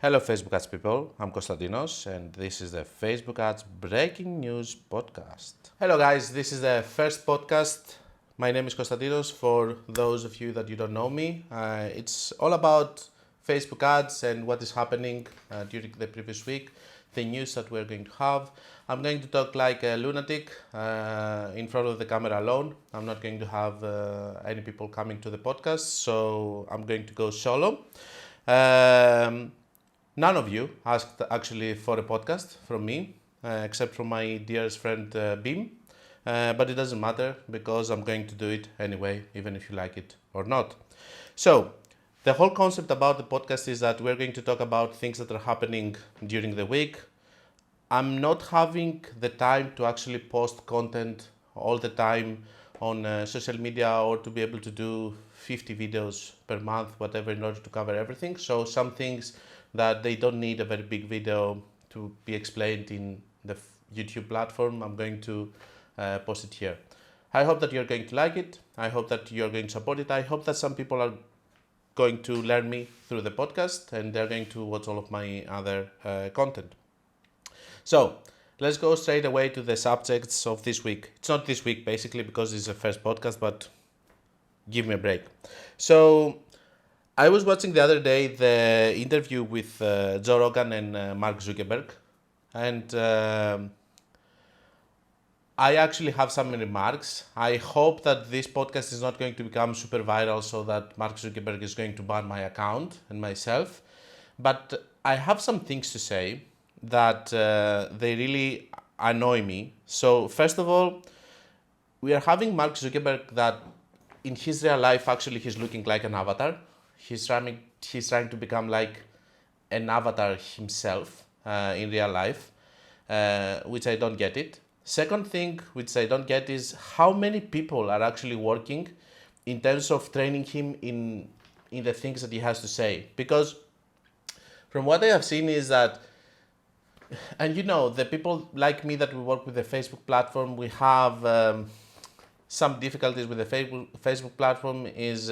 Hello, Facebook Ads people. I'm Konstantinos, and this is the Facebook Ads Breaking News Podcast. Hello, guys. This is the first podcast. My name is Konstantinos. For those of you that you don't know me, it's all about Facebook ads and what is happening during the previous week, the news that we're going to have. I'm going to talk like a lunatic in front of the camera alone. I'm not going to have any people coming to the podcast, so I'm going to go solo. None of you asked actually for a podcast from me, except from my dearest friend Beam. But it doesn't matter because I'm going to do it anyway, even if you like it or not. So, the whole concept about the podcast is that we're going to talk about things that are happening during the week. I'm not having the time to actually post content all the time on social media or to be able to do 50 videos per month, whatever, in order to cover everything. So some things that they don't need a very big video to be explained in the YouTube platform, I'm going to post it here. I hope that you're going to like it. I hope that you're going to support it. I hope that some people are going to learn me through the podcast and they're going to watch all of my other content. So let's go straight away to the subjects of this week. It's not this week basically because it's the first podcast, but give me a break. So I was watching the other day the interview with Joe Rogan and Mark Zuckerberg, and I actually have some remarks. I hope that this podcast is not going to become super viral so that Mark Zuckerberg is going to ban my account and myself. But I have some things to say that they really annoy me. So first of all, we are having Mark Zuckerberg that in his real life actually he's looking like an avatar. He's trying to become like an avatar himself in real life, which I don't get it. Second thing which I don't get is how many people are actually working in terms of training him in the things that he has to say. Because from what I have seen is that, and you know, the people like me that we work with the Facebook platform, we have some difficulties with the Facebook platform is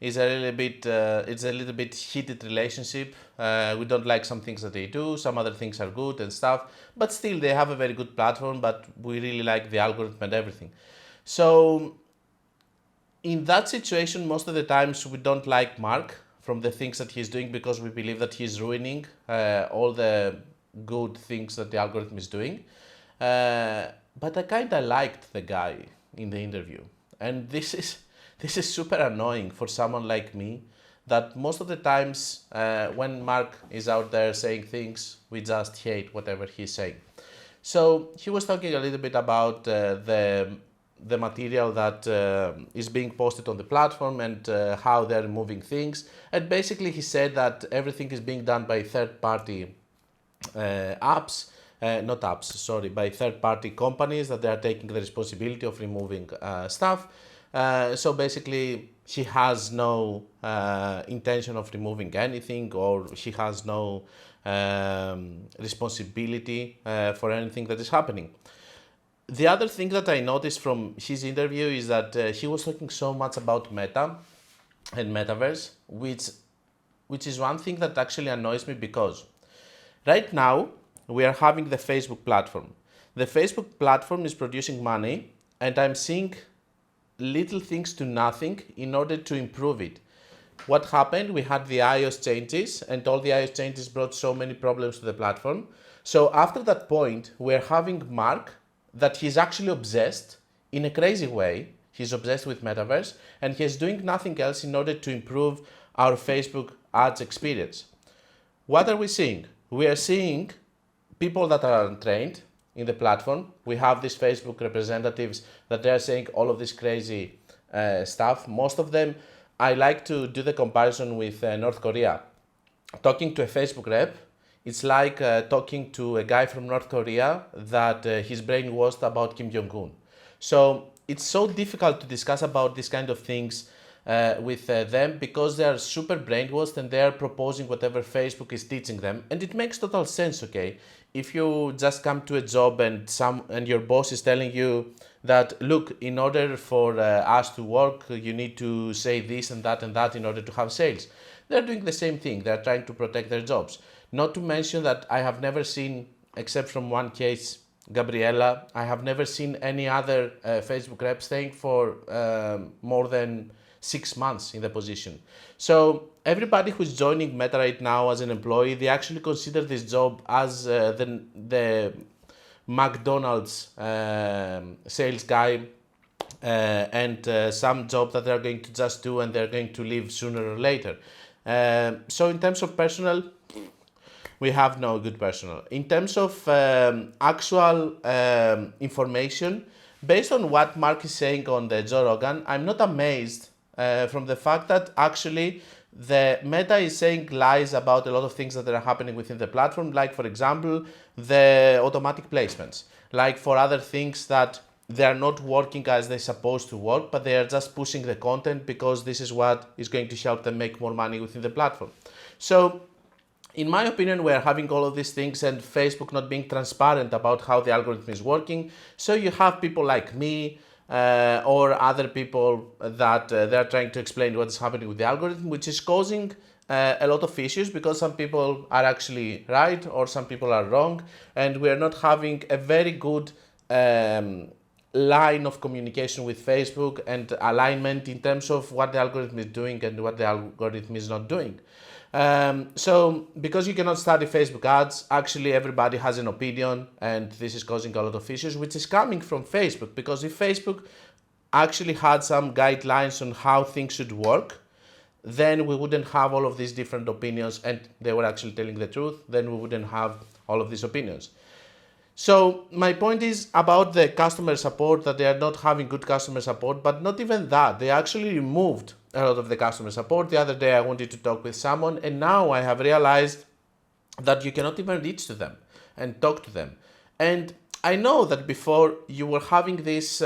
it's a little bit heated relationship. We don't like some things that they do, some other things are good and stuff, but still they have a very good platform, but we really like the algorithm and everything. So in that situation, most of the times we don't like Mark from the things that he's doing because we believe that he's ruining all the good things that the algorithm is doing. But I kind of liked the guy in the interview, and this is super annoying for someone like me, that most of the times when Mark is out there saying things, we just hate whatever he's saying. So he was talking a little bit about the material that is being posted on the platform and how they're moving things. And basically he said that everything is being done by third-party by third-party companies, that they are taking the responsibility of removing stuff. So basically, he has no intention of removing anything, or he has no responsibility for anything that is happening. The other thing that I noticed from his interview is that he was talking so much about Meta and Metaverse, which is one thing that actually annoys me, because right now we are having the Facebook platform. The Facebook platform is producing money, and I'm seeing little things to nothing in order to improve it. What happened? We had the iOS changes, and all the iOS changes brought so many problems to the platform. So after that point, we're having Mark that he's actually obsessed in a crazy way. He's obsessed with Metaverse, and he's doing nothing else in order to improve our Facebook ads experience. What are we seeing? We are seeing people that are untrained in the platform. We have these Facebook representatives that they are saying all of this crazy stuff. Most of them, I like to do the comparison with North Korea. Talking to a Facebook rep, it's like talking to a guy from North Korea that he's brainwashed about Kim Jong-un. So it's so difficult to discuss about these kind of things with them, because they are super brainwashed and they are proposing whatever Facebook is teaching them, and it makes total sense. Okay, if you just come to a job and your boss is telling you that, look, in order for us to work, you need to say this and that in order to have sales, they're doing the same thing. They're trying to protect their jobs. Not to mention that I have never seen, except from one case, Gabriella, I have never seen any other Facebook rep staying for more than 6 months in the position. So everybody who's joining Meta right now as an employee, they actually consider this job as the McDonald's sales guy and some job that they're going to just do and they're going to leave sooner or later. So in terms of personal, we have no good personal. In terms of actual information, based on what Mark is saying on the Joe Rogan, I'm not amazed from the fact that actually the Meta is saying lies about a lot of things that are happening within the platform, like for example, the automatic placements, like for other things that they are not working as they're supposed to work, but they are just pushing the content because this is what is going to help them make more money within the platform. So in my opinion, we are having all of these things and Facebook not being transparent about how the algorithm is working. So you have people like me or other people that they are trying to explain what is happening with the algorithm, which is causing a lot of issues because some people are actually right or some people are wrong, and we are not having a very good line of communication with Facebook and alignment in terms of what the algorithm is doing and what the algorithm is not doing. So because you cannot study Facebook ads, actually everybody has an opinion, and this is causing a lot of issues, which is coming from Facebook, because if Facebook actually had some guidelines on how things should work, then we wouldn't have all of these different opinions and they were actually telling the truth, then we wouldn't have all of these opinions. So my point is about the customer support, that they are not having good customer support, but not even that. They actually removed a lot of the customer support. The other day I wanted to talk with someone, and now I have realized that you cannot even reach to them and talk to them. And I know that before you were having this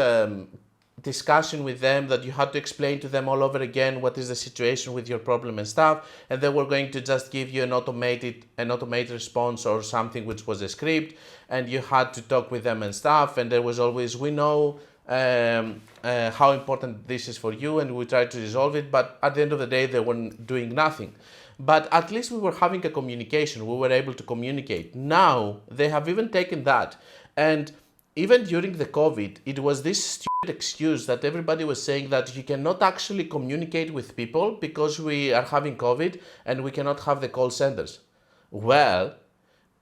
discussion with them, that you had to explain to them all over again what is the situation with your problem and stuff, and they were going to just give you an automated response or something which was a script, and you had to talk with them and stuff, and there was always, we know how important this is for you, and we tried to resolve it, but at the end of the day they were doing nothing. But at least we were having a communication, we were able to communicate. Now they have even taken that, and even during the COVID, it was this stupid excuse that everybody was saying that you cannot actually communicate with people because we are having COVID and we cannot have the call centers. Well,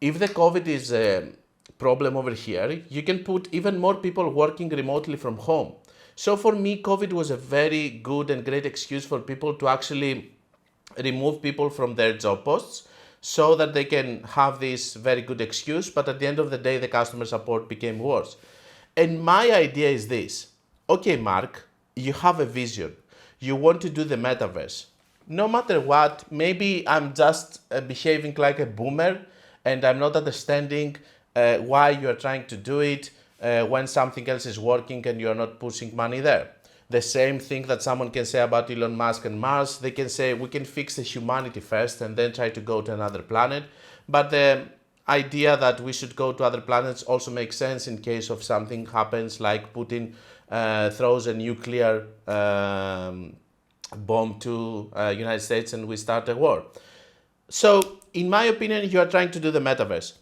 if the COVID is a problem over here, you can put even more people working remotely from home. So for me, COVID was a very good and great excuse for people to actually remove people from their job posts, so that they can have this very good excuse, but at the end of the day, the customer support became worse. And my idea is this. Okay, Mark, you have a vision. You want to do the metaverse. No matter what, maybe I'm just behaving like a boomer and I'm not understanding why you're trying to do it when something else is working and you're not pushing money there. The same thing that someone can say about Elon Musk and Mars. They can say we can fix the humanity first and then try to go to another planet. But the idea that we should go to other planets also makes sense in case of something happens, like Putin throws a nuclear bomb to United States and we start a war. So in my opinion, you are trying to do the metaverse.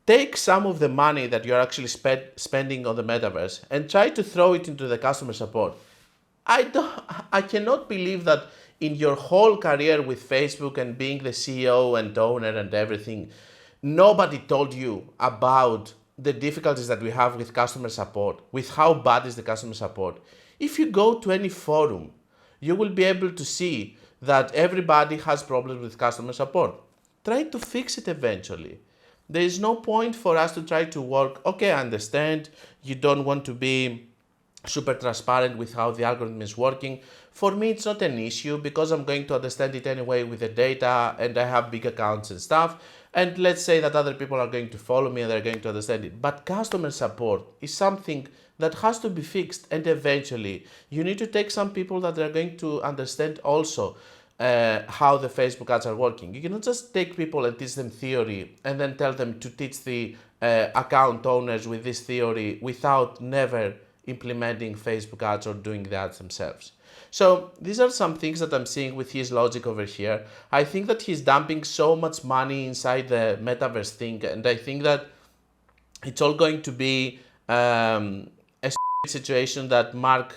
Take some of the money that you're actually spending on the metaverse and try to throw it into the customer support. I cannot believe that in your whole career with Facebook and being the CEO and owner and everything, nobody told you about the difficulties that we have with customer support, with how bad is the customer support. If you go to any forum, you will be able to see that everybody has problems with customer support. Try to fix it eventually. There is no point for us to try to work. Okay, I understand you don't want to be super transparent with how the algorithm is working. For me, it's not an issue because I'm going to understand it anyway with the data and I have big accounts and stuff. And let's say that other people are going to follow me and they're going to understand it. But customer support is something that has to be fixed, and eventually you need to take some people that are going to understand also how the Facebook ads are working. You cannot just take people and teach them theory and then tell them to teach the account owners with this theory without never implementing Facebook ads or doing the ads themselves. So these are some things that I'm seeing with his logic over here. I think that he's dumping so much money inside the metaverse thing, and I think that it's all going to be a situation that Mark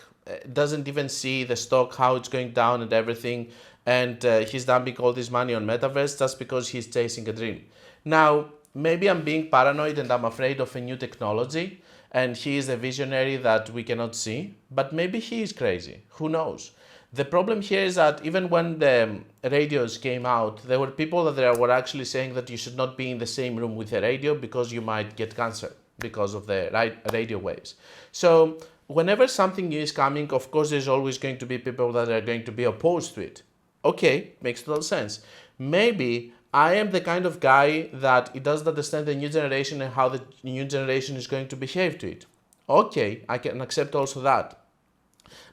doesn't even see the stock, how it's going down and everything, and he's dumping all this money on metaverse just because he's chasing a dream. Now, maybe I'm being paranoid and I'm afraid of a new technology, and he is a visionary that we cannot see, but maybe he is crazy. Who knows? The problem here is that even when the radios came out, there were people that were actually saying that you should not be in the same room with a radio because you might get cancer because of the radio waves. So whenever something new is coming, of course, there's always going to be people that are going to be opposed to it. Okay, makes total sense. Maybe I am the kind of guy that it doesn't understand the new generation and how the new generation is going to behave to it. Okay, I can accept also that.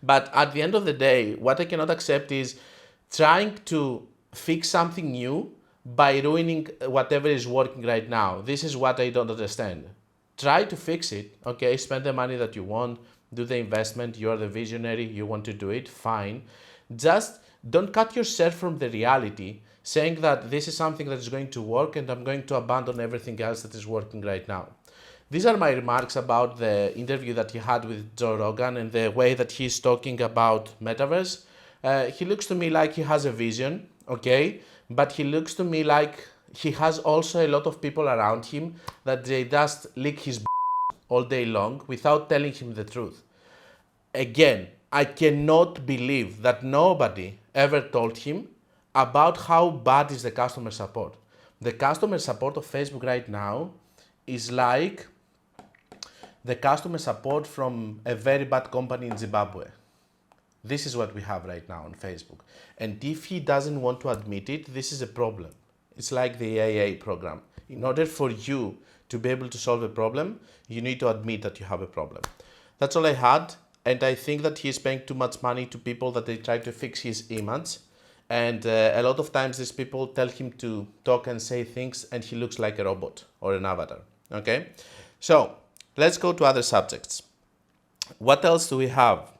But at the end of the day, what I cannot accept is trying to fix something new by ruining whatever is working right now. This is what I don't understand. Try to fix it, okay? Spend the money that you want, do the investment, you're the visionary, you want to do it, fine. Just don't cut yourself from the reality, saying that this is something that is going to work and I'm going to abandon everything else that is working right now. These are my remarks about the interview that he had with Joe Rogan and the way that he's talking about metaverse. He looks to me like he has a vision, okay? But he looks to me like he has also a lot of people around him that they just lick his all day long without telling him the truth. Again, I cannot believe that nobody ever told him about how bad is the customer support. The customer support of Facebook right now is like the customer support from a very bad company in Zimbabwe. This is what we have right now on Facebook. And if he doesn't want to admit it, this is a problem. It's like the AA program. In order for you to be able to solve a problem, you need to admit that you have a problem. That's all I had. And I think that he's paying too much money to people that they try to fix his image. And a lot of times these people tell him to talk and say things and he looks like a robot or an avatar. Okay? So, let's go to other subjects. What else do we have?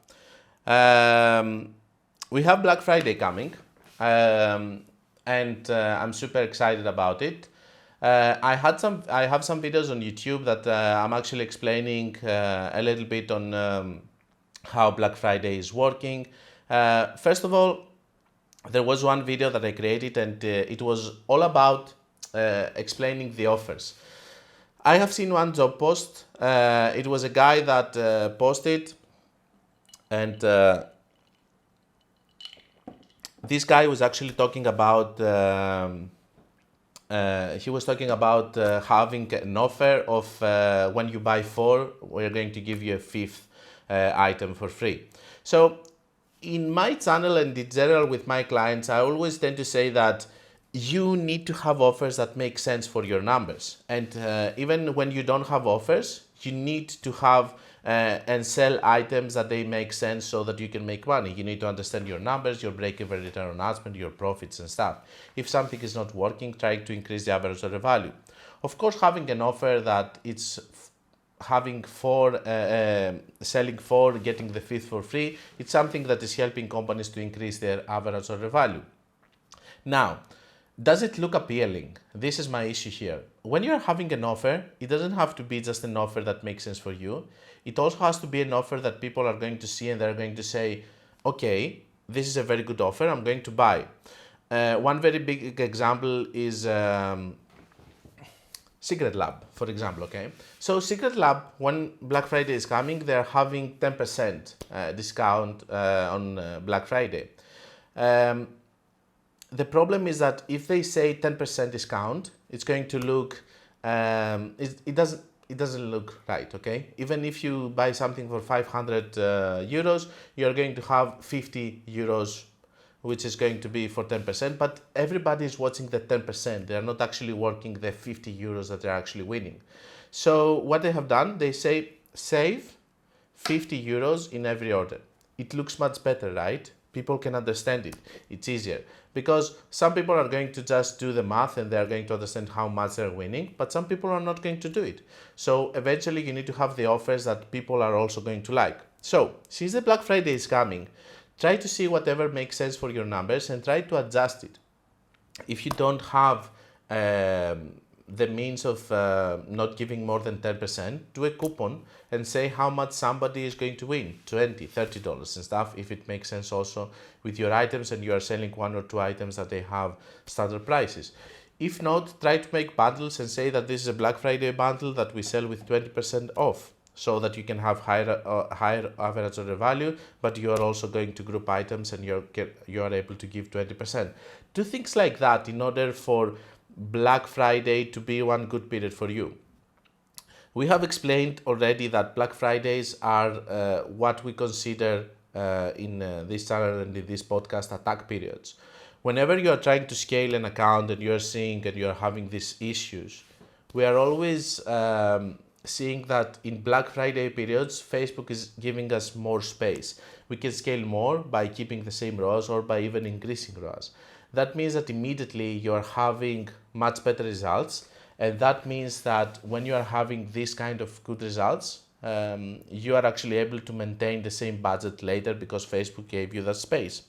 We have Black Friday coming, and I'm super excited about it. I have some videos on YouTube that I'm actually explaining a little bit on how Black Friday is working. First of all, there was one video that I created and it was all about explaining the offers. I have seen one job post. It was a guy that posted, and this guy was actually talking about. He was talking about having an offer of when you buy 4, we're going to give you a 5th item for free. So, in my channel and in general with my clients, I always tend to say that you need to have offers that make sense for your numbers. And even when you don't have offers, you need to have and sell items that they make sense so that you can make money. You need to understand your numbers, your break-even return on ad spend, your profits and stuff. If something is not working, try to increase the average order value. Of course, having an offer that it's having 4, selling 4, getting the 5th for free, it's something that is helping companies to increase their average order value. Now, does it look appealing? This is my issue here. When you're having an offer, it doesn't have to be just an offer that makes sense for you. It also has to be an offer that people are going to see and they're going to say, okay, this is a very good offer, I'm going to buy. One very big example is Secret Lab, for example, okay? So Secret Lab, when Black Friday is coming, they're having 10% discount on Black Friday. The problem is that if they say 10% discount, it's going to look, it doesn't look right, okay? Even if you buy something for 500 euros, you're going to have 50 euros, which is going to be for 10%, but everybody is watching the 10%. They're not actually working the 50 euros that they're actually winning. So what they have done, they say save 50 euros in every order. It looks much better, right? People can understand it. It's easier because some people are going to just do the math and they're going to understand how much they're winning, but some people are not going to do it. So eventually you need to have the offers that people are also going to like. So since the Black Friday is coming, Try to see whatever makes sense for your numbers and try to adjust it. If you don't have the means of not giving more than 10%, do a coupon and say how much somebody is going to win, $20, $30 and stuff, if it makes sense also with your items and you are selling one or two items that they have standard prices. If not, try to make bundles and say that this is a Black Friday bundle that we sell with 20% off, so that you can have higher average order value, but you are also going to group items and you are able to give 20%. Do things like that in order for Black Friday to be one good period for you. We have explained already that Black Fridays are what we consider in this channel and in this podcast attack periods. Whenever you are trying to scale an account and you are seeing and you are having these issues, we are always seeing that in Black Friday periods, Facebook is giving us more space. We can scale more by keeping the same ROAS or by even increasing ROAS. That means that immediately you're having much better results, and that means that when you are having this kind of good results, you are actually able to maintain the same budget later because Facebook gave you that space.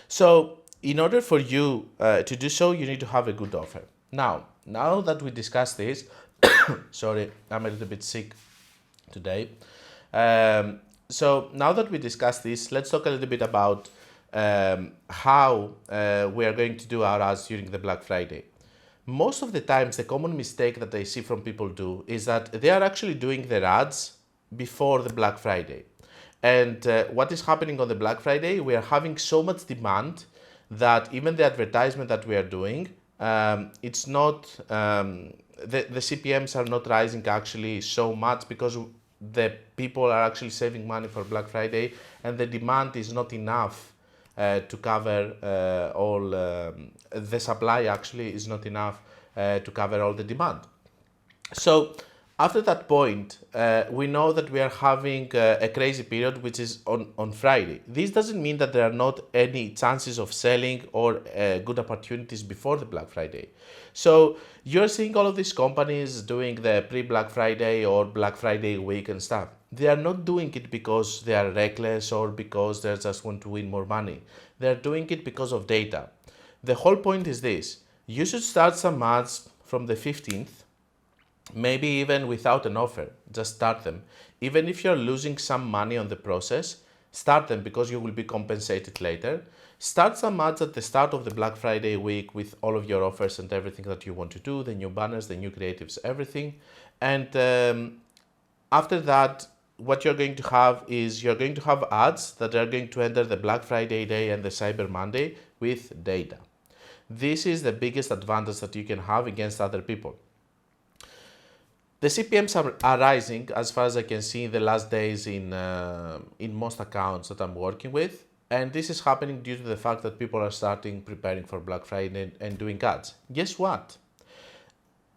So in order for you to do so, you need to have a good offer. Now that we discussed this, sorry, I'm a little bit sick today. So now that we discussed this, let's talk a little bit about how we are going to do our ads during the Black Friday. Most of the times, the common mistake that I see from people do is that they are actually doing their ads before the Black Friday. And what is happening on the Black Friday, we are having so much demand that even the advertisement that we are doing, it's not, the CPMs are not rising actually so much because the people are actually saving money for Black Friday and the demand is not enough to cover all, the supply actually is not enough to cover all the demand. So after that point, we know that we are having a crazy period, which is on Friday. This doesn't mean that there are not any chances of selling or good opportunities before the Black Friday. So you're seeing all of these companies doing the pre-Black Friday or Black Friday week and stuff. They are not doing it because they are reckless or because they just want to win more money. They are doing it because of data. The whole point is this: you should start some ads from the 15th, maybe even without an offer, just start them. Even if you're losing some money on the process, start them because you will be compensated later. Start some ads at the start of the Black Friday week with all of your offers and everything that you want to do, the new banners, the new creatives, everything. And after that, what you're going to have is you're going to have ads that are going to enter the Black Friday day and the Cyber Monday with data. This is the biggest advantage that you can have against other people. The CPMs are rising, as far as I can see in the last days in most accounts that I'm working with. And this is happening due to the fact that people are starting preparing for Black Friday and doing ads. Guess what?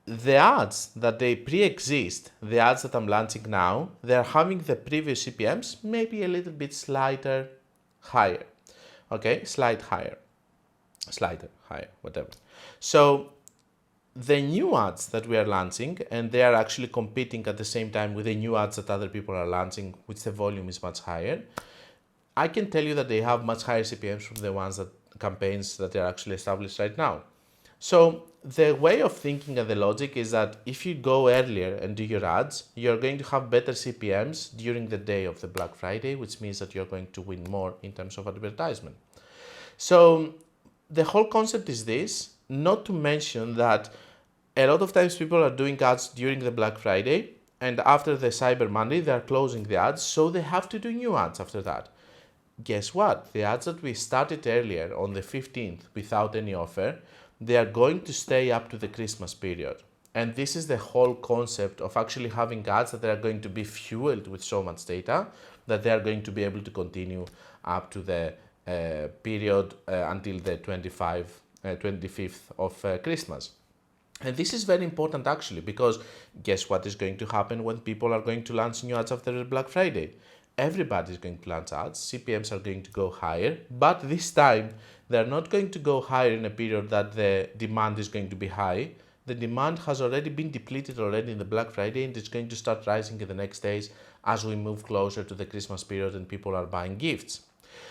The ads that they pre-exist, the ads that I'm launching now, they're having the previous CPMs maybe a little bit slighter higher. Okay, slighter higher, whatever. So the new ads that we are launching, and they are actually competing at the same time with the new ads that other people are launching, which the volume is much higher, I can tell you that they have much higher CPMs from the ones that campaigns that are actually established right now. So the way of thinking and the logic is that if you go earlier and do your ads, you're going to have better CPMs during the day of the Black Friday, which means that you're going to win more in terms of advertisement. So the whole concept is this, not to mention that a lot of times people are doing ads during the Black Friday, and after the Cyber Monday, they are closing the ads, so they have to do new ads after that. Guess what? The ads that we started earlier on the 15th without any offer, they are going to stay up to the Christmas period. And this is the whole concept of actually having ads that are going to be fueled with so much data that they are going to be able to continue up to the period until the 25th of Christmas. And this is very important actually, because guess what is going to happen when people are going to launch new ads after Black Friday? Everybody is going to launch ads, CPMs are going to go higher, but this time they're not going to go higher in a period that the demand is going to be high. The demand has already been depleted already in the Black Friday, and it's going to start rising in the next days as we move closer to the Christmas period and people are buying gifts.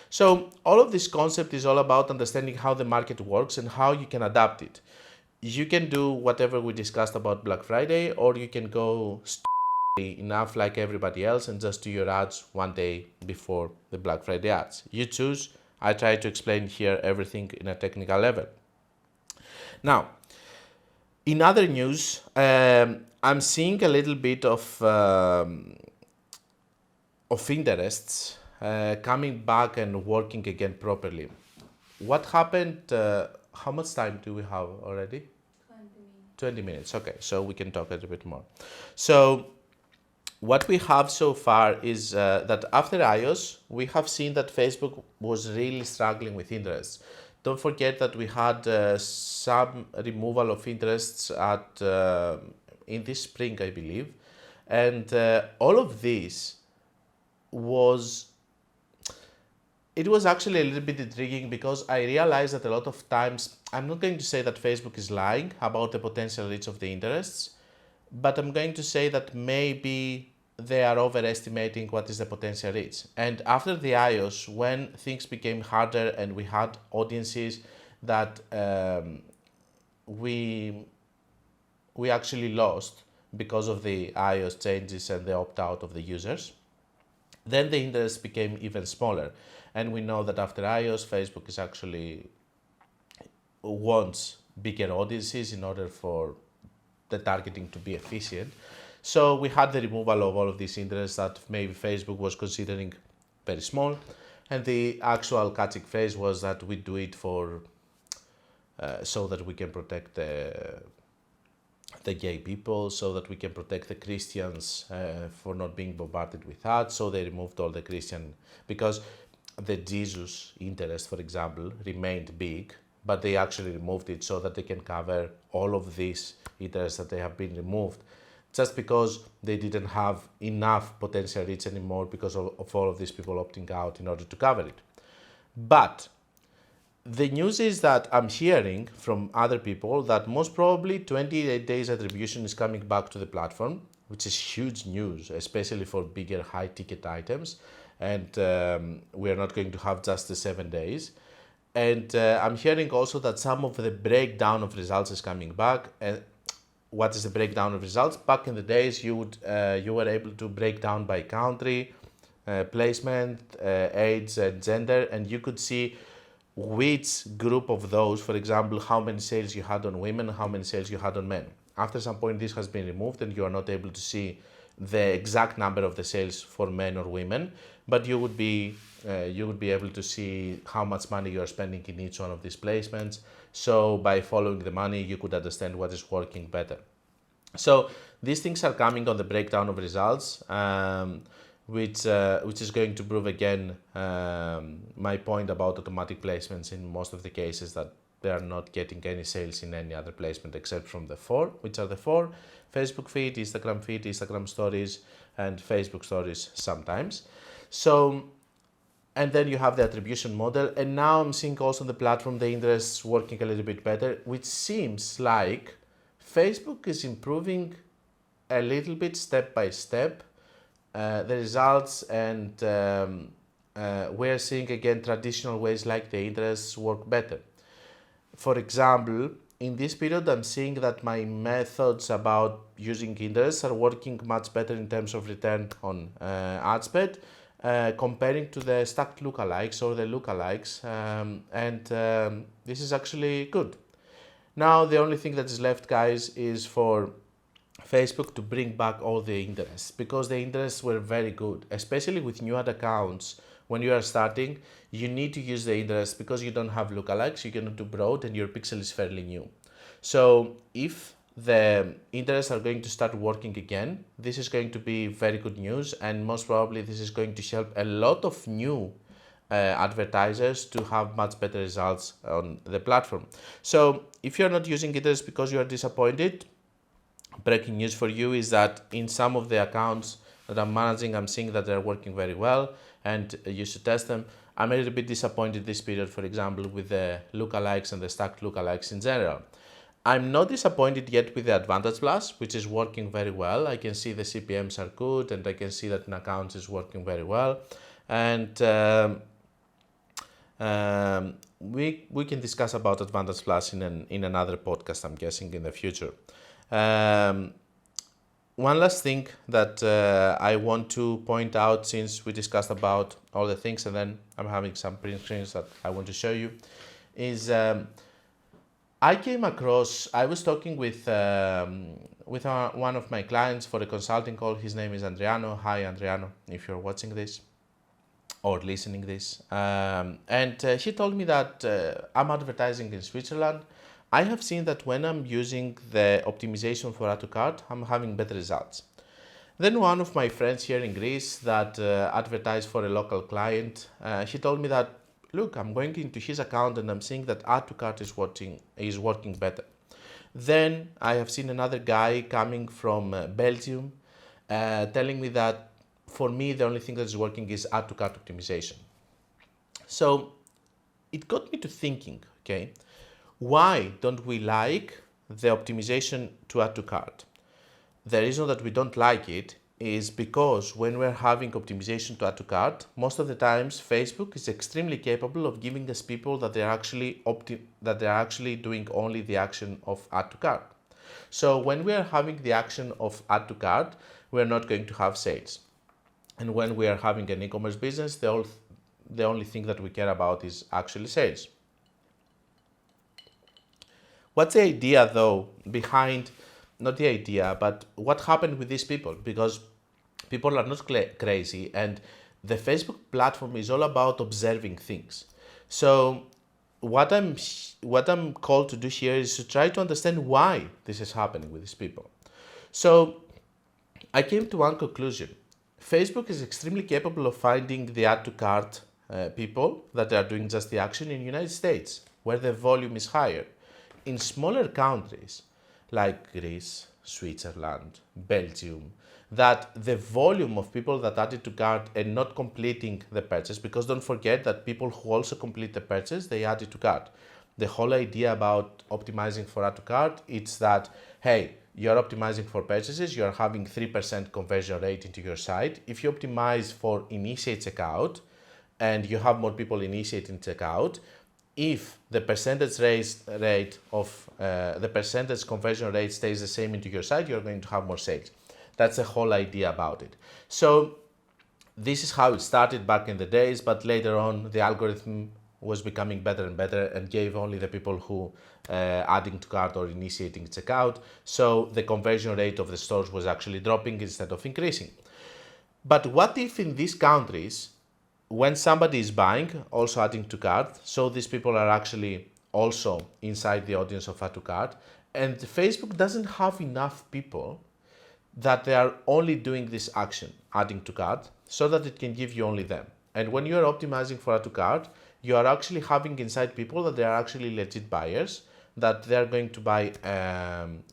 So all of this concept is all about understanding how the market works and how you can adapt it. You can do whatever we discussed about Black Friday, or you can go enough like everybody else and just do your ads one day before the Black Friday ads. You choose. I try to explain here everything in a technical level. Now, in other news, I'm seeing a little bit of interests coming back and working again properly. What happened? How much time do we have already? 20 minutes. Okay, so we can talk a little bit more. So what we have so far is that after iOS, we have seen that Facebook was really struggling with interests. Don't forget that we had some removal of interests in this spring, I believe. And all of this was it was actually a little bit intriguing because I realized that a lot of times, I'm not going to say that Facebook is lying about the potential reach of the interests, but I'm going to say that maybe they are overestimating what is the potential reach. And after the iOS, when things became harder and we had audiences that we actually lost because of the iOS changes and the opt-out of the users, then the interest became even smaller. And we know that after iOS, Facebook is actually wants bigger audiences in order for the targeting to be efficient. So we had the removal of all of these interests that maybe Facebook was considering very small. And the actual catching phrase was that we do it for so that we can protect the gay people, so that we can protect the Christians for not being bombarded with ads. So they removed all the Christian, because the Jesus interest, for example, remained big, but they actually removed it so that they can cover all of these interests that they have been removed, just because they didn't have enough potential reach anymore because of all of these people opting out in order to cover it. But the news is that I'm hearing from other people that most probably 28 days attribution is coming back to the platform, which is huge news, especially for bigger high ticket items. And we are not going to have just the 7 days. And I'm hearing also that some of the breakdown of results is coming back. And what is the breakdown of results? Back in the days, you were able to break down by country, placement, age, and gender, and you could see which group of those, for example, how many sales you had on women, how many sales you had on men. After some point, this has been removed and you are not able to see the exact number of the sales for men or women, but you would be able to see how much money you are spending in each one of these placements. So by following the money, you could understand what is working better. So these things are coming on the breakdown of results, which is going to prove again my point about automatic placements in most of the cases, that they are not getting any sales in any other placement except from the four, which are the four: Facebook feed, Instagram stories, and Facebook stories sometimes. So, and then you have the attribution model, and now I'm seeing also on the platform the interests working a little bit better, which seems like Facebook is improving a little bit step by step the results, and we're seeing again traditional ways like the interests work better. For example, in this period, I'm seeing that my methods about using interests are working much better in terms of return on ad spend, comparing to the stacked lookalikes or the lookalikes, and this is actually good. Now, the only thing that is left, guys, is for Facebook to bring back all the interests, because the interests were very good, especially with new ad accounts. When you are starting, you need to use the interests because you don't have lookalikes, you cannot do broad, and your pixel is fairly new. So if the interests are going to start working again, this is going to be very good news, and most probably this is going to help a lot of new advertisers to have much better results on the platform. So if you're not using interests because you are disappointed, breaking news for you is that in some of the accounts that I'm managing, I'm seeing that they're working very well, and you should test them. I'm a little bit disappointed this period, for example, with the lookalikes and the stacked lookalikes in general. I'm not disappointed yet with the Advantage Plus, which is working very well. I can see the CPMs are good, and I can see that in accounts is working very well. And We can discuss about Advantage Plus in another podcast, I'm guessing, in the future. Um, One last thing that I want to point out, since we discussed about all the things, and then I'm having some print screens that I want to show you, is I was talking with one of my clients for a consulting call. His name is Andriano. Hi, Andriano, if you're watching this or listening this. And he told me that I'm advertising in Switzerland. I have seen that when I'm using the optimization for add to cart, I'm having better results. Then one of my friends here in Greece that advertised for a local client, he told me that, look, I'm going into his account and I'm seeing that add to cart is working better. Then I have seen another guy coming from Belgium telling me that for me the only thing that is working is add to cart optimization. So it got me to thinking, okay, why don't we like the optimization to add to cart? The reason that we don't like it is because when we're having optimization to add to cart, most of the times Facebook is extremely capable of giving us people that they're actually doing only the action of add to cart. So when we are having the action of add to cart, we're not going to have sales. And when we are having an e-commerce business, the only thing that we care about is actually sales. What's the idea though behind, not the idea, but what happened with these people? Because people are not crazy, and the Facebook platform is all about observing things. So what I'm called to do here is to try to understand why this is happening with these people. So I came to one conclusion. Facebook is extremely capable of finding the add to cart people that are doing just the action in the United States, where the volume is higher. In smaller countries like Greece, Switzerland, Belgium, that the volume of people that added to cart and not completing the purchase, because don't forget that people who also complete the purchase, they add it to cart. The whole idea about optimizing for add to cart, it's that, hey, you're optimizing for purchases, you're having 3% conversion rate into your site. If you optimize for initiate checkout and you have more people initiating checkout, if the percentage conversion rate stays the same into your site, you're going to have more sales. That's the whole idea about it. So this is how it started back in the days, but later on the algorithm was becoming better and better and gave only the people who adding to cart or initiating checkout. So the conversion rate of the stores was actually dropping instead of increasing. But what if in these countries, when somebody is buying, also adding to cart, so these people are actually also inside the audience of add to cart, and Facebook doesn't have enough people that they are only doing this action, adding to cart, so that it can give you only them. And when you are optimizing for add to cart, you are actually having inside people that they are actually legit buyers, that they are going to buy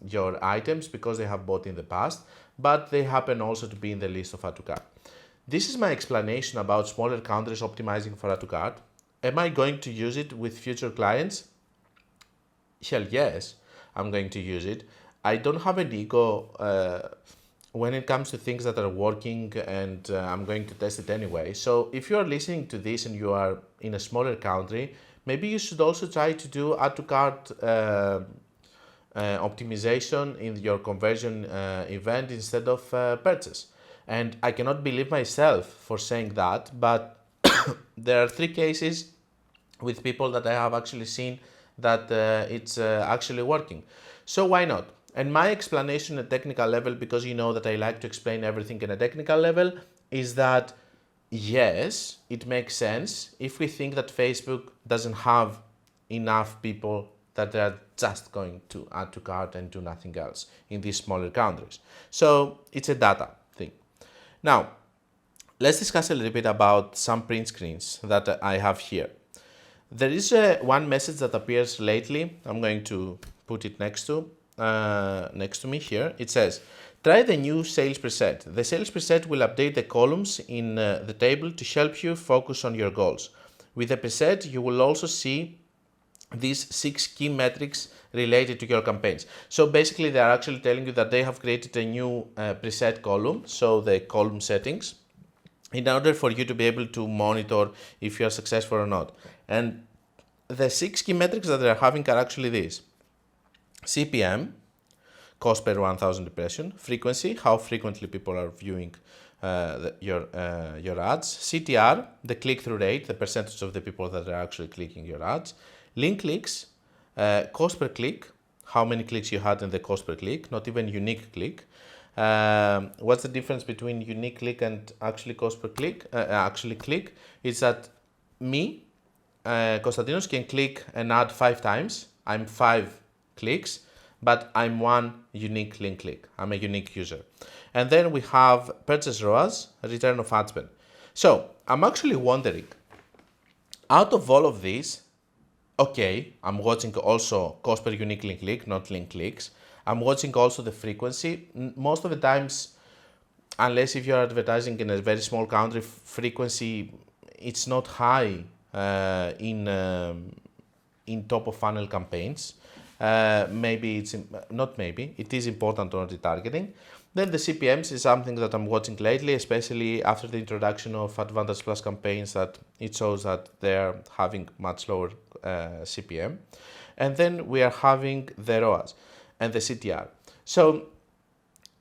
your items because they have bought in the past, but they happen also to be in the list of add to cart. This is my explanation about smaller countries optimizing for add to cart. Am I going to use it with future clients? Hell yes, I'm going to use it. I don't have an ego when it comes to things that are working, and I'm going to test it anyway. So if you are listening to this and you are in a smaller country, maybe you should also try to do add to cart optimization in your conversion event instead of purchase. And I cannot believe myself for saying that, but there are 3 cases with people that I have actually seen that it's actually working. So why not? And my explanation at technical level, because you know that I like to explain everything in a technical level, is that yes, it makes sense if we think that Facebook doesn't have enough people that they are just going to add to cart and do nothing else in these smaller countries. So it's a data thing. Now, let's discuss a little bit about some print screens that I have here. There is one message that appears lately. I'm going to put it next to me here. It says, try the new sales preset. The sales preset will update the columns in the table to help you focus on your goals. With the preset, you will also see these 6 key metrics related to your campaigns. So basically, they are actually telling you that they have created a new preset column, so the column settings, in order for you to be able to monitor if you are successful or not. And the 6 key metrics that they're having are actually these: CPM, cost per 1,000 impression; frequency, how frequently people are viewing your ads; CTR, the click-through rate, the percentage of the people that are actually clicking your ads; link clicks, cost per click, how many clicks you had in the cost per click, not even unique click. What's the difference between unique click and actually cost per click? Actually click is that me, Konstantinos, can click an ad 5 times. I'm 5 clicks, but I'm one unique link click. I'm a unique user. And then we have purchase ROAS, return of ad spend. So I'm actually wondering, out of all of these, okay, I'm watching also cost per unique link click, not link clicks. I'm watching also the frequency. Most of the times, unless if you're advertising in a very small country, frequency, it's not high in top of funnel campaigns. Maybe it's not maybe it is important on retargeting. Then the CPMs is something that I'm watching lately, especially after the introduction of Advantage Plus campaigns, that it shows that they're having much lower CPM. And then we are having the ROAS and the CTR. So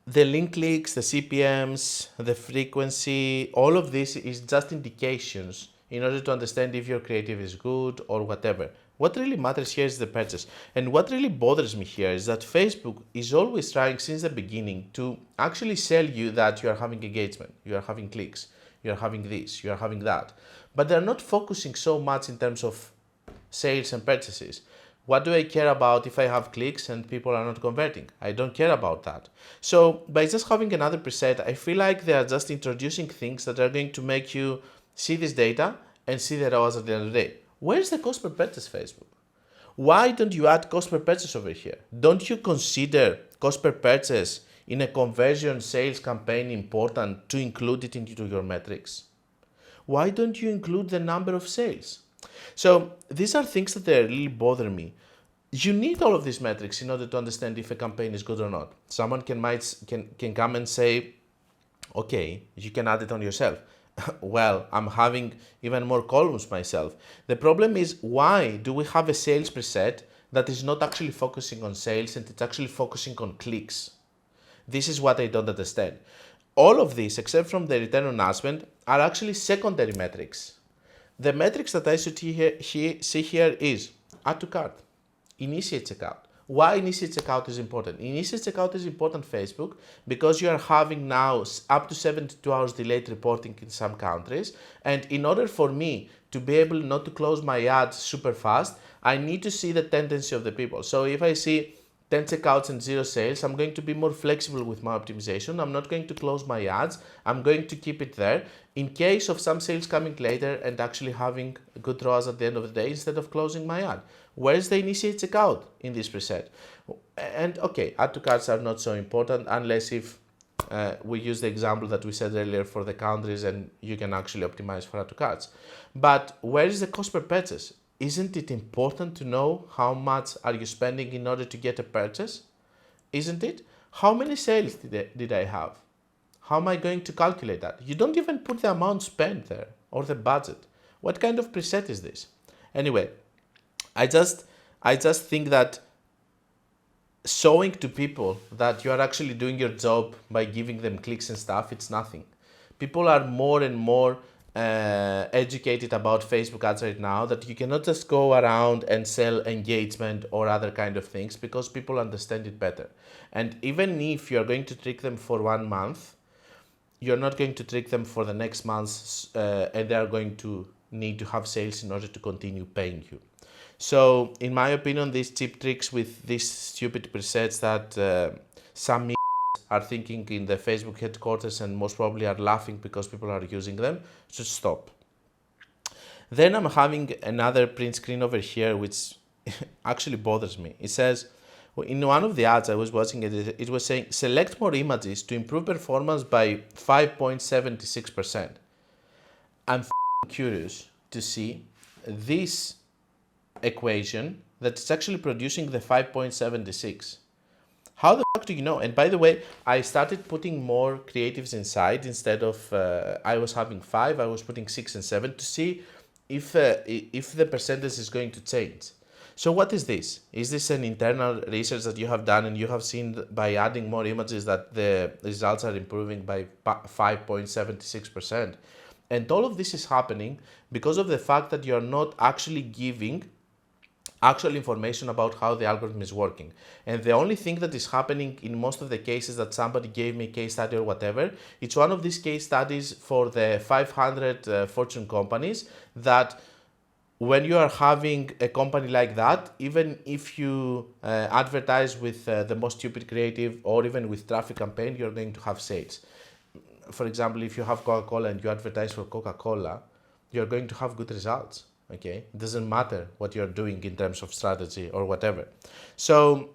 the link clicks, the CPMs, the frequency, all of this is just indications in order to understand if your creative is good or whatever. What really matters here is the purchase. And what really bothers me here is that Facebook is always trying since the beginning to actually sell you that you are having engagement, you are having clicks, you are having this, you are having that. But they're not focusing so much in terms of sales and purchases. What do I care about if I have clicks and people are not converting? I don't care about that. So by just having another preset, I feel like they are just introducing things that are going to make you see this data and see the ROAS at the end of the day. Where's the cost per purchase, Facebook? Why don't you add cost per purchase over here? Don't you consider cost per purchase in a conversion sales campaign important to include it into your metrics? Why don't you include the number of sales? So these are things that really bother me. You need all of these metrics in order to understand if a campaign is good or not. Someone can come and say, okay, you can add it on yourself. Well, I'm having even more columns myself. The problem is, why do we have a sales preset that is not actually focusing on sales and it's actually focusing on clicks? This is what I don't understand. All of these, except from the return on ad spend, are actually secondary metrics. The metrics that I should see here is add to cart, initiate checkout. Why initiate checkout is important? Initiate checkout is important, Facebook, because you are having now up to 72 hours delayed reporting in some countries. And in order for me to be able not to close my ads super fast, I need to see the tendency of the people. So if I see 10 checkouts and 0 sales, I'm going to be more flexible with my optimization. I'm not going to close my ads. I'm going to keep it there in case of some sales coming later and actually having a good ROAS at the end of the day instead of closing my ad. Where's the initiate checkout in this preset? And okay, add to carts are not so important unless if we use the example that we said earlier for the countries and you can actually optimize for add to carts. But where is the cost per purchase? Isn't it important to know how much are you spending in order to get a purchase? Isn't it? How many sales did I have? How am I going to calculate that? You don't even put the amount spent there or the budget. What kind of preset is this? Anyway, I just think that showing to people that you are actually doing your job by giving them clicks and stuff, it's nothing. People are more and more educated about Facebook ads right now, that you cannot just go around and sell engagement or other kind of things, because people understand it better. And even if you're going to trick them for 1 month, you're not going to trick them for the next month, and they are going to need to have sales in order to continue paying you. So in my opinion, these cheap tricks with these stupid presets that some are thinking in the Facebook headquarters and most probably are laughing because people are using them, should stop. Then I'm having another print screen over here which actually bothers me. It says, in one of the ads I was watching, it was saying select more images to improve performance by 5.76%. I'm curious to see this equation that it's actually producing the 5.76. How the fuck do you know? And by the way, I started putting more creatives inside. Instead of I was having 5, I was putting 6 and 7 to see if the percentage is going to change. So what is this? Is this an internal research that you have done and you have seen by adding more images that the results are improving by 5.76%? And all of this is happening because of the fact that you are not actually giving actual information about how the algorithm is working. And the only thing that is happening in most of the cases that somebody gave me a case study or whatever, it's one of these case studies for the 500 Fortune companies that when you are having a company like that, even if you advertise with the most stupid creative or even with traffic campaign, you're going to have sales. For example, if you have Coca-Cola and you advertise for Coca-Cola, you're going to have good results. Okay, it doesn't matter what you're doing in terms of strategy or whatever. So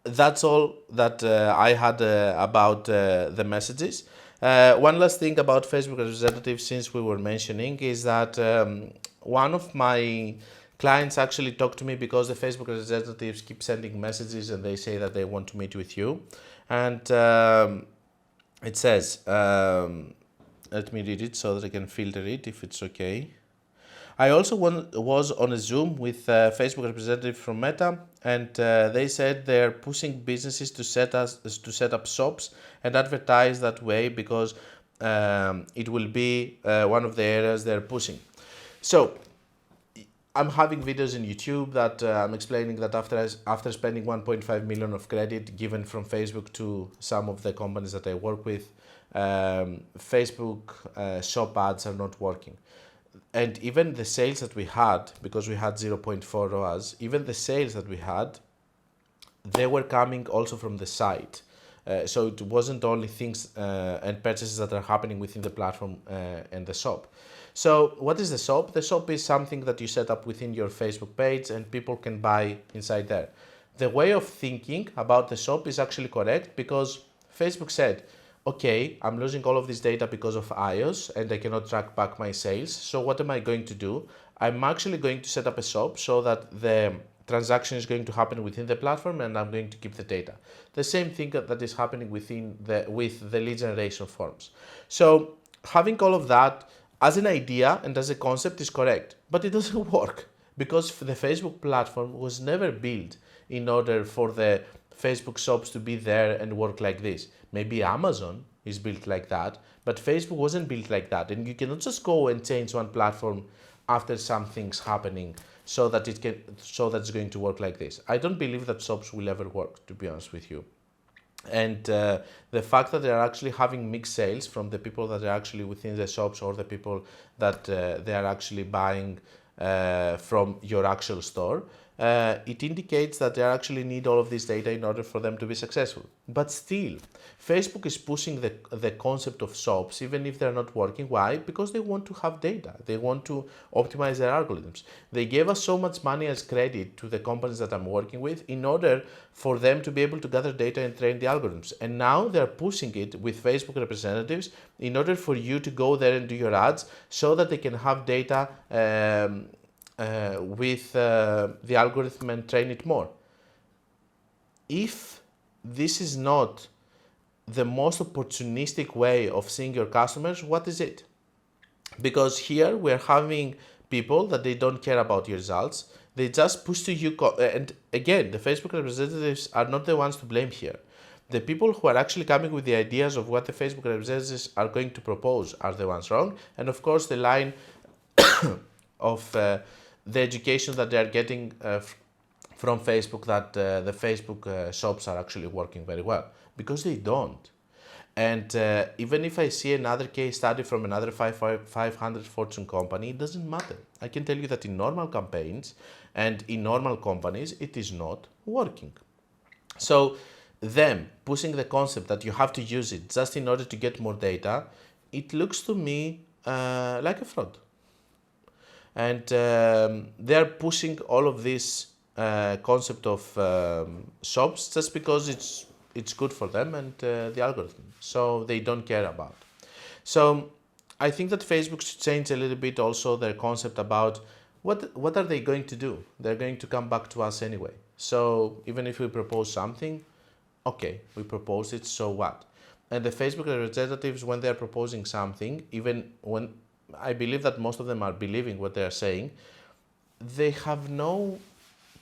that's all that I had about the messages. One last thing about Facebook representatives, since we were mentioning, is that one of my clients actually talked to me because the Facebook representatives keep sending messages and they say that they want to meet with you. And it says, let me read it so that I can filter it if it's okay. I also was on a Zoom with Facebook representative from Meta, and they said they're pushing businesses to set up shops and advertise that way because it will be one of the areas they're pushing. So I'm having videos on YouTube that I'm explaining that after spending 1.5 million of credit given from Facebook to some of the companies that I work with, Facebook shop ads are not working. And even the sales that we had, because we had 0.4 ROAS, even the sales that we had, they were coming also from the site. So it wasn't only things and purchases that are happening within the platform and the shop. So what is the shop? The shop is something that you set up within your Facebook page and people can buy inside there. The way of thinking about the shop is actually correct because Facebook said, okay, I'm losing all of this data because of iOS and I cannot track back my sales. So what am I going to do? I'm actually going to set up a shop so that the transaction is going to happen within the platform and I'm going to keep the data. The same thing that is happening with the lead generation forms. So having all of that as an idea and as a concept is correct, but it doesn't work because the Facebook platform was never built in order for the Facebook shops to be there and work like this. Maybe Amazon is built like that, but Facebook wasn't built like that. And you cannot just go and change one platform after something's happening so that it's going to work like this. I don't believe that shops will ever work, to be honest with you. And the fact that they're actually having mixed sales from the people that are actually within the shops or the people that they are actually buying from your actual store, it indicates that they actually need all of this data in order for them to be successful. But still, Facebook is pushing the concept of shops even if they're not working. Why? Because they want to have data. They want to optimize their algorithms. They gave us so much money as credit to the companies that I'm working with in order for them to be able to gather data and train the algorithms. And now they're pushing it with Facebook representatives in order for you to go there and do your ads so that they can have data with the algorithm and train it more. If this is not the most opportunistic way of seeing your customers, what is it? Because here we're having people that they don't care about your results. They just push to you. And again, the Facebook representatives are not the ones to blame here. The people who are actually coming with the ideas of what the Facebook representatives are going to propose are the ones wrong. And of course, the line of the education that they are getting from Facebook that the Facebook shops are actually working very well, because they don't. And even if I see another case study from another 500 Fortune company, it doesn't matter. I can tell you that in normal campaigns and in normal companies, it is not working. So them pushing the concept that you have to use it just in order to get more data, it looks to me like a fraud. And they're pushing all of this concept of shops just because it's good for them and the algorithm. So they don't care about. So I think that Facebook should change a little bit also their concept about what are they going to do? They're going to come back to us anyway. So even if we propose something, okay, we propose it, so what? And the Facebook representatives, when they're proposing something, even when I believe that most of them are believing what they are saying, they have no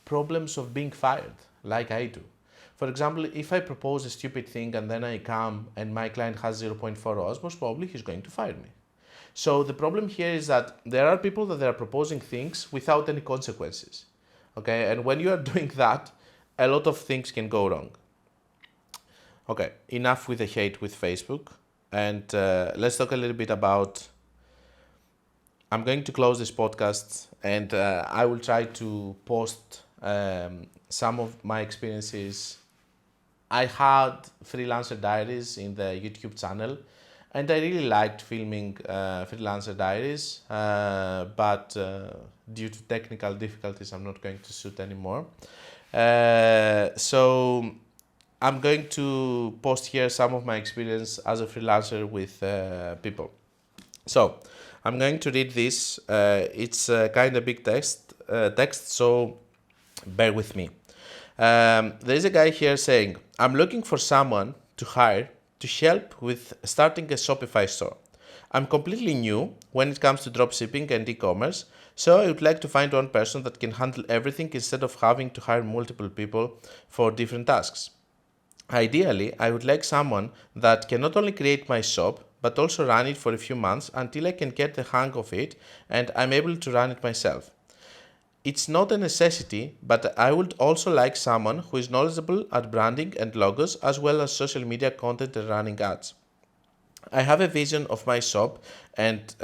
problems of being fired like I do. For example, if I propose a stupid thing and then I come and my client has 0.4 hours, most probably he's going to fire me. So the problem here is that there are people that are proposing things without any consequences. Okay, and when you are doing that, a lot of things can go wrong. Okay, enough with the hate with Facebook, and let's talk a little bit about. I'm going to close this podcast, and I will try to post some of my experiences. I had freelancer diaries in the YouTube channel, and I really liked filming freelancer diaries, but due to technical difficulties, I'm not going to shoot anymore. So I'm going to post here some of my experience as a freelancer with people. So I'm going to read this. It's kind of big text, so bear with me. There is a guy here saying, I'm looking for someone to hire to help with starting a Shopify store. I'm completely new when it comes to dropshipping and e-commerce, so I would like to find one person that can handle everything instead of having to hire multiple people for different tasks. Ideally, I would like someone that can not only create my shop, but also run it for a few months until I can get the hang of it and I'm able to run it myself. It's not a necessity, but I would also like someone who is knowledgeable at branding and logos as well as social media content and running ads. I have a vision of my shop and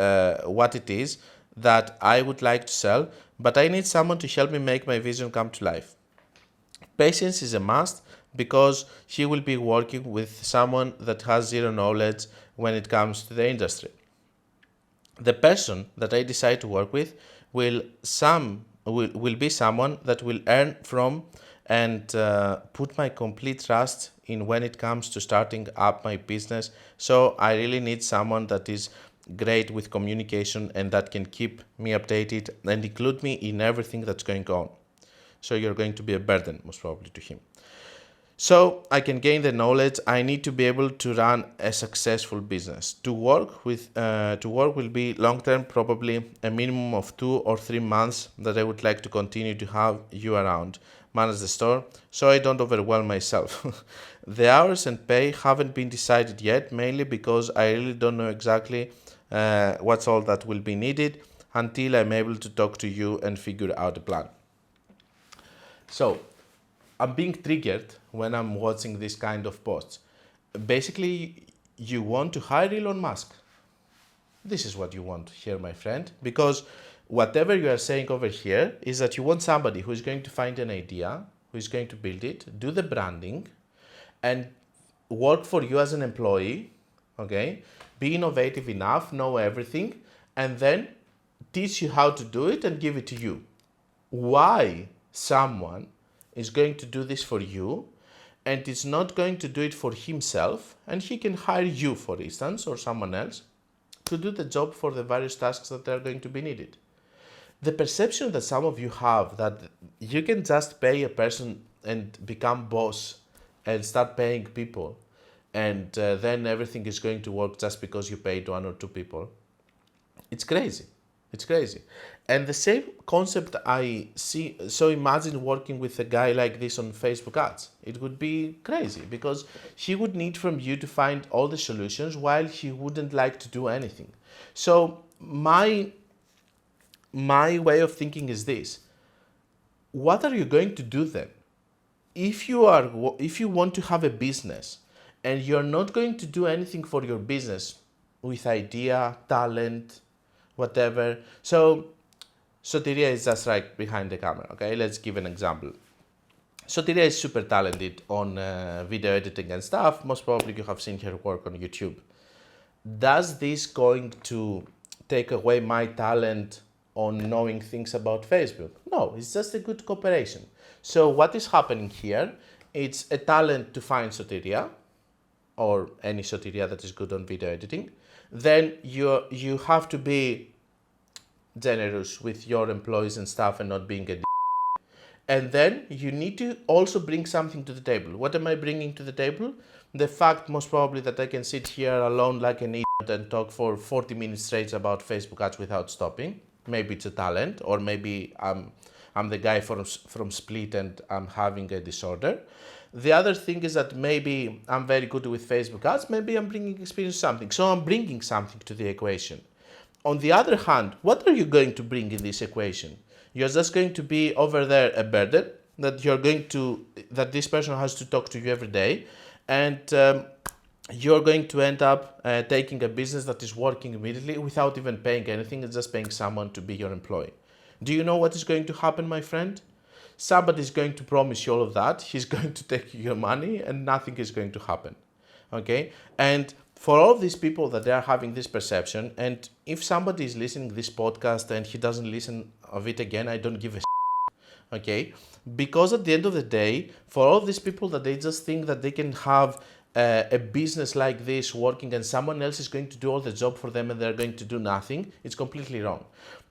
what it is that I would like to sell, but I need someone to help me make my vision come to life. Patience is a must because he will be working with someone that has zero knowledge when it comes to the industry. The person that I decide to work with will be someone that will earn from and put my complete trust in when it comes to starting up my business. So I really need someone that is great with communication and that can keep me updated and include me in everything that's going on. So you're going to be a burden, most probably, to him. So I can gain the knowledge. I need to be able to run a successful business. To work will be long term, probably a minimum of 2 or 3 months that I would like to continue to have you around, manage the store, so I don't overwhelm myself. The hours and pay haven't been decided yet, mainly because I really don't know exactly what's all that will be needed until I'm able to talk to you and figure out a plan. So I'm being triggered when I'm watching this kind of posts. Basically, you want to hire Elon Musk. This is what you want here, my friend, because whatever you are saying over here is that you want somebody who is going to find an idea, who is going to build it, do the branding, and work for you as an employee, okay? Be innovative enough, know everything, and then teach you how to do it and give it to you. Why someone is going to do this for you and is not going to do it for himself, and he can hire you, for instance, or someone else to do the job for the various tasks that are going to be needed? The perception that some of you have that you can just pay a person and become boss and start paying people and then everything is going to work just because you paid 1 or 2 people, it's crazy. It's crazy. And the same concept I see, so imagine working with a guy like this on Facebook ads. It would be crazy because he would need from you to find all the solutions while he wouldn't like to do anything. So my way of thinking is this: what are you going to do then? If you want to have a business and you're not going to do anything for your business with idea, talent, whatever. So Sotiria is just right behind the camera, okay? Let's give an example. Sotiria is super talented on video editing and stuff. Most probably you have seen her work on YouTube. Does this going to take away my talent on knowing things about Facebook? No, it's just a good cooperation. So what is happening here? It's a talent to find Sotiria, or any Sotiria that is good on video editing. Then you have to be generous with your employees and stuff and not being a d. And then you need to also bring something to the table. What am I bringing to the table? The fact, most probably, that I can sit here alone like an idiot and talk for 40 minutes straight about Facebook ads without stopping. Maybe it's a talent, or maybe I'm the guy from Split and I'm having a disorder. The other thing is that maybe I'm very good with Facebook ads, maybe I'm bringing experience something. So I'm bringing something to the equation. On the other hand, what are you going to bring in this equation? You're just going to be over there a burden that this person has to talk to you every day, and you're going to end up taking a business that is working immediately without even paying anything. It's just paying someone to be your employee. Do you know what is going to happen, my friend? Somebody is going to promise you all of that. He's going to take your money and nothing is going to happen. Okay? And for all of these people that they are having this perception, and if somebody is listening to this podcast and he doesn't listen of it again, I don't give a okay? Because at the end of the day, for all of these people that they just think that they can have a business like this working and someone else is going to do all the job for them and they're going to do nothing, it's completely wrong.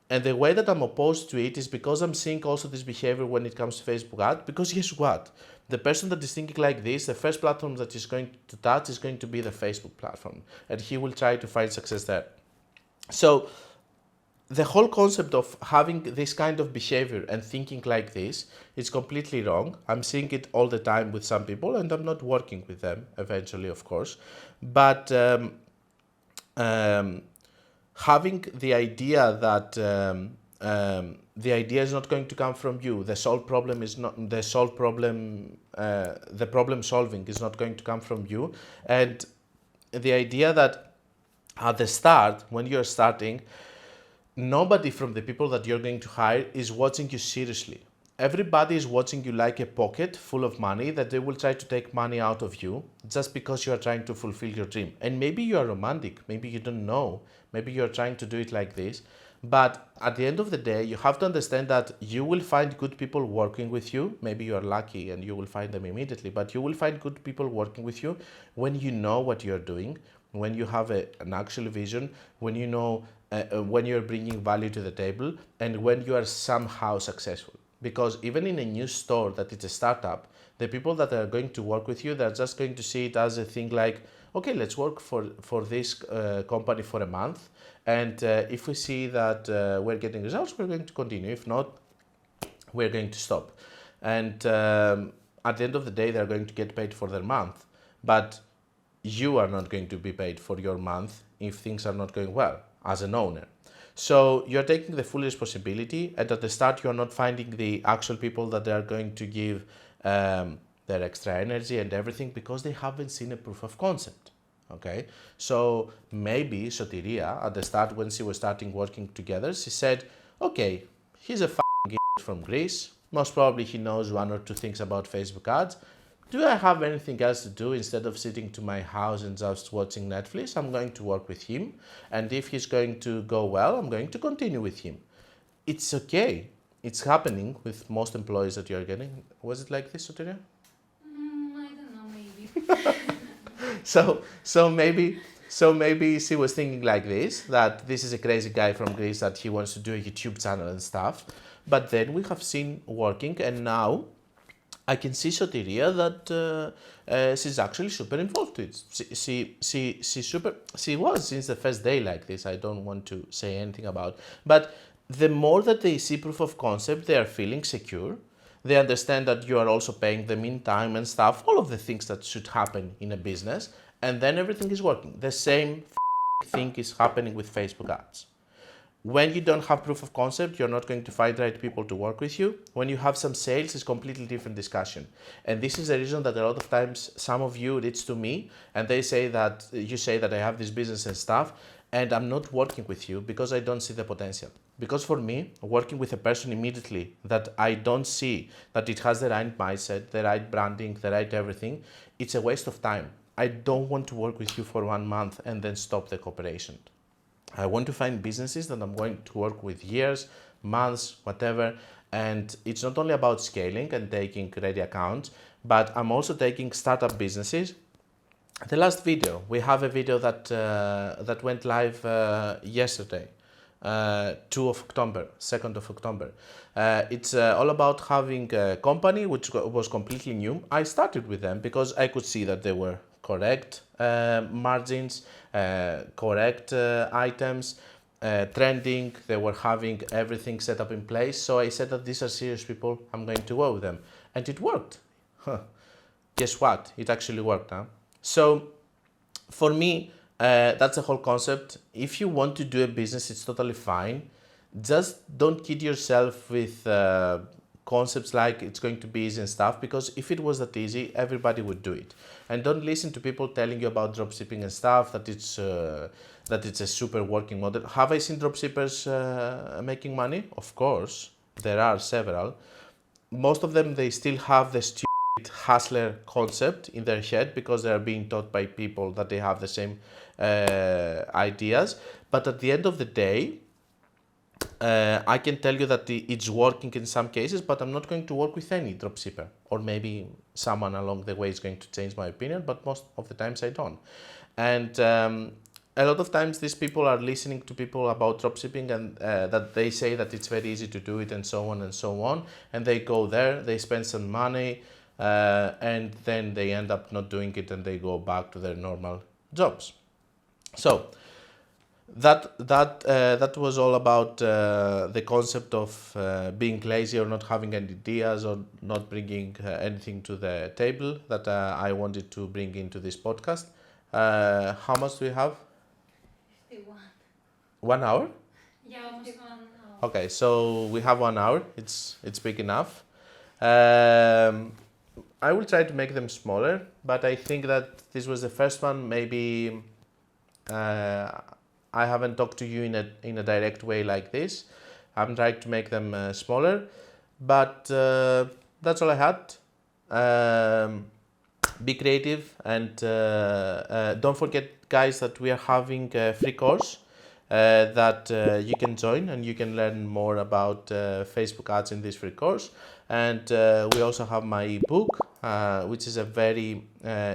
And the way that I'm opposed to it is because I'm seeing also this behavior when it comes to Facebook ads, because guess what? The person that is thinking like this, the first platform that is going to touch is going to be the Facebook platform, and he will try to find success there. So the whole concept of having this kind of behavior and thinking like this is completely wrong. I'm seeing it all the time with some people, and I'm not working with them eventually, of course. But having the idea that the idea is not going to come from you, the problem solving is not going to come from you, and the idea that at the start, when you're starting, nobody from the people that you're going to hire is watching you seriously. Everybody is watching you like a pocket full of money that they will try to take money out of you just because you are trying to fulfill your dream. And maybe you are romantic, maybe you don't know, maybe you're trying to do it like this. But at the end of the day, you have to understand that you will find good people working with you. Maybe you are lucky and you will find them immediately, but you will find good people working with you when you know what you're doing, when you have an actual vision, when you know when you're bringing value to the table, and when you are somehow successful. Because even in a new store that it's a startup, the people that are going to work with you, they're just going to see it as a thing like, okay, let's work for this company for a month, and if we see that we're getting results, we're going to continue. If not, we're going to stop. And at the end of the day, they're going to get paid for their month, but you are not going to be paid for your month if things are not going well as an owner. So you're taking the full responsibility, and at the start you're not finding the actual people that they are going to give their extra energy and everything, because they haven't seen a proof of concept. Okay, so maybe Sotiria at the start, when she was starting working together, she said, okay, he's a from Greece, most probably he knows one or two things about Facebook ads. Do I have anything else to do instead of sitting to my house and just watching Netflix? I'm going to work with him, and if he's going to go well, I'm going to continue with him. It's okay. It's happening with most employees that you're getting. Was it like this, Soteria? I don't know, maybe. So maybe she was thinking like this, that this is a crazy guy from Greece, that he wants to do a YouTube channel and stuff. But then we have seen working, and now I can see Sotiria that she's actually super involved with it. She was since the first day like this. I don't want to say anything about. But the more that they see proof of concept, they are feeling secure. They understand that you are also paying them in time and stuff, all of the things that should happen in a business, and then everything is working. The same thing is happening with Facebook ads. When you don't have proof of concept, you're not going to find the right people to work with you. When you have some sales, it's completely different discussion. And this is the reason that a lot of times some of you reach to me and they say that you say that I have this business and stuff, and I'm not working with you because I don't see the potential. Because for me, working with a person immediately that I don't see that it has the right mindset, the right branding, the right everything, it's a waste of time. I don't want to work with you for 1 month and then stop the cooperation. I want to find businesses that I'm going to work with years, months, whatever. And it's not only about scaling and taking ready accounts, but I'm also taking startup businesses. The last video, we have a video that went live yesterday. 2 of October, 2nd of October. It's all about having a company which was completely new. I started with them because I could see that they were correct margins, correct items, trending. They were having everything set up in place. So I said that these are serious people. I'm going to go with them. And it worked. Guess what? It actually worked. Huh? So for me, that's the whole concept. If you want to do a business, it's totally fine. Just don't kid yourself with concepts like it's going to be easy and stuff, because if it was that easy, everybody would do it. And don't listen to people telling you about dropshipping and stuff, that it's a super working model. Have I seen dropshippers making money? Of course, there are several. Most of them, they still have the stupid hustler concept in their head because they are being taught by people that they have the same ideas. But at the end of the day, I can tell you that it's working in some cases, but I'm not going to work with any dropshipper. Or maybe someone along the way is going to change my opinion, but most of the times I don't. And a lot of times these people are listening to people about dropshipping and that they say that it's very easy to do it and so on and so on. And they go there, they spend some money, and then they end up not doing it and they go back to their normal jobs. So that was all about the concept of being lazy or not having any ideas or not bringing anything to the table that I wanted to bring into this podcast. How much do we have? 51. 1 hour? Yeah, almost 1 hour. Okay, so we have 1 hour. It's big enough. I will try to make them smaller, but I think that this was the first one. Maybe I haven't talked to you in a direct way like this. I'm trying to make them smaller, but that's all I had. Be creative, and don't forget, guys, that we are having a free course that you can join, and you can learn more about Facebook ads in this free course. And we also have my ebook, which is a very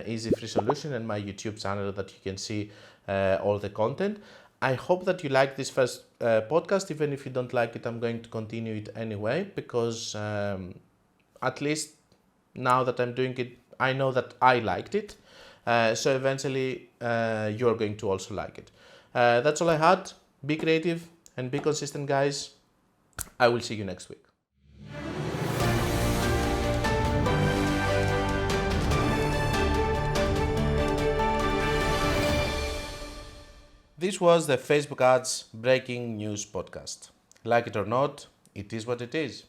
easy free solution, and my YouTube channel that you can see all the content. I hope that you like this first podcast. Even if you don't like it, I'm going to continue it anyway, because at least now that I'm doing it, I know that I liked it. So eventually you're going to also like it. That's all I had. Be creative and be consistent, guys. I will see you next week. This was the Facebook Ads Breaking News Podcast. Like it or not, it is what it is.